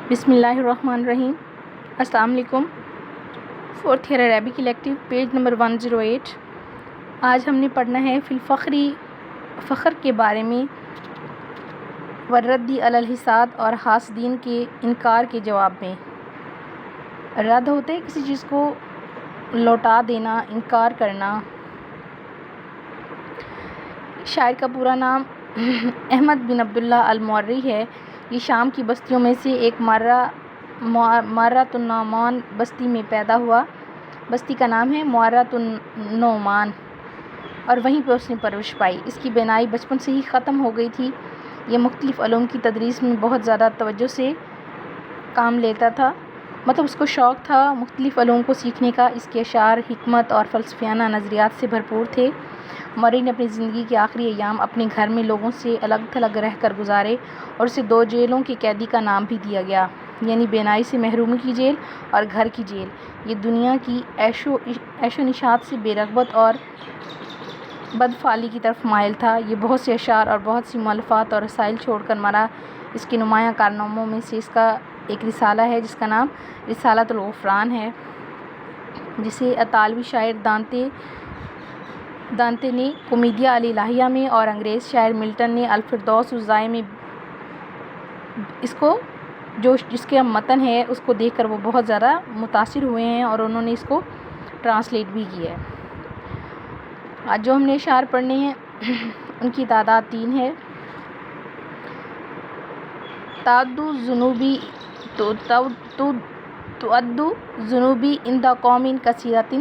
بسم اللہ الرحمن الرحیم۔ السلام علیکم۔ فورتھ ایئر عربی کلیکٹیو پیج نمبر 108۔ آج ہم نے پڑھنا ہے فی الفخری، فخر کے بارے میں، والردی علی الحساد اور حاسدین کے انکار کے جواب میں۔ رد ہوتے ہے کسی چیز کو لوٹا دینا، انکار کرنا۔ شاعر کا پورا نام احمد بن عبداللہ المعری ہے۔ یہ شام کی بستیوں میں سے ایک معرۃ النعمان بستی میں پیدا ہوا۔ بستی کا نام ہے معرۃ النعمان اور وہیں پہ اس نے پرورش پائی۔ اس کی بینائی بچپن سے ہی ختم ہو گئی تھی۔ یہ مختلف علوم کی تدریس میں بہت زیادہ توجہ سے کام لیتا تھا، مطلب اس کو شوق تھا مختلف علوم کو سیکھنے کا۔ اس کے اشعار حکمت اور فلسفیانہ نظریات سے بھرپور تھے۔ معری نے اپنی زندگی کے آخری ایام اپنے گھر میں لوگوں سے الگ تھلگ رہ کر گزارے اور اسے 2 جیلوں کے قیدی کا نام بھی دیا گیا، یعنی بینائی سے محرومی کی جیل اور گھر کی جیل۔ یہ دنیا کی عیش و نشاط سے بے رغبت اور بدفعلی کی طرف مائل تھا۔ یہ بہت سے اشعار اور بہت سی مؤلفات اور رسائل چھوڑ کر مرا۔ اس کے نمایاں کارناموں میں سے اس کا ایک رسالہ ہے جس کا نام رسالۃ الغفران ہے، جسے اطالوی شاعر دانتے نے کومیدیا الہیہ میں اور انگریز شاعر ملٹن نے الفردوس الزائے میں جس کے متن ہے اس کو دیکھ کر وہ بہت زیادہ متاثر ہوئے ہیں اور انہوں نے اس کو ٹرانسلیٹ بھی کیا ہے۔ آج جو ہم نے اشعار پڑھنے ہیں ان کی تعداد 3 ہے۔ تعد ذنوبی عند قوم کثیرۃ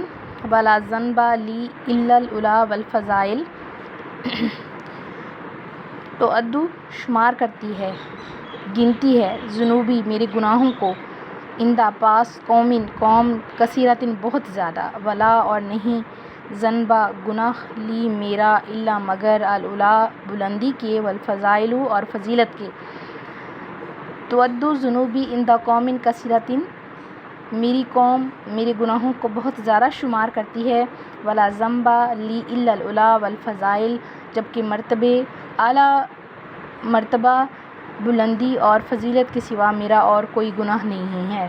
ولا ذنب لی الا العلا والفضائل۔ تعد شمار کرتی ہے، گنتی ہے، ذنوبی میرے گناہوں کو، عند پاس قوم کثیرۃ بہت زیادہ، ولا اور نہیں، ذنب گناہ، لی میرا، الا مگر، العلا بلندی کے، والفضائل اور فضیلت کے۔ تعد ذنوبی عند قوم کثیرۃ میری قوم میرے گناہوں کو بہت زیادہ شمار کرتی ہے، ولا ذنب لی الا العلا والفضائل جبکہ اعلیٰ مرتبہ، بلندی اور فضیلت کے سوا میرا اور کوئی گناہ نہیں ہے۔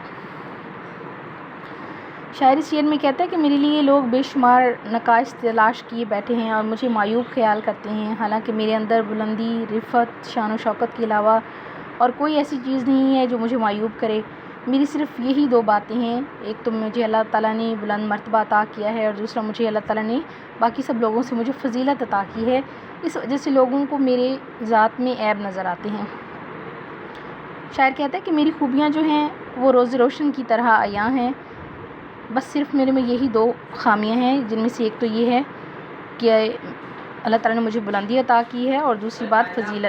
شاعر اس شعر میں کہتا ہے کہ میرے لیے لوگ بے شمار نقائص تلاش کیے بیٹھے ہیں اور مجھے معیوب خیال کرتے ہیں، حالانکہ میرے اندر بلندی، رفعت، شان و شوکت کے علاوہ اور کوئی ایسی چیز نہیں ہے جو مجھے معیوب کرے۔ میری صرف یہی 2 باتیں ہیں، ایک تو مجھے اللہ تعالیٰ نے بلند مرتبہ عطا کیا ہے اور دوسرا مجھے اللہ تعالیٰ نے باقی سب لوگوں سے مجھے فضیلت عطا کی ہے، اس وجہ سے لوگوں کو میرے ذات میں عیب نظر آتے ہیں۔ شاعر کہتا ہے کہ میری خوبیاں جو ہیں وہ روز روشن کی طرح عیاں ہیں، بس صرف میرے میں یہی 2 خامیاں ہیں، جن میں سے ایک تو یہ ہے کہ اللہ تعالیٰ نے مجھے بلندی عطا کی ہے اور دوسری بات فضیلت۔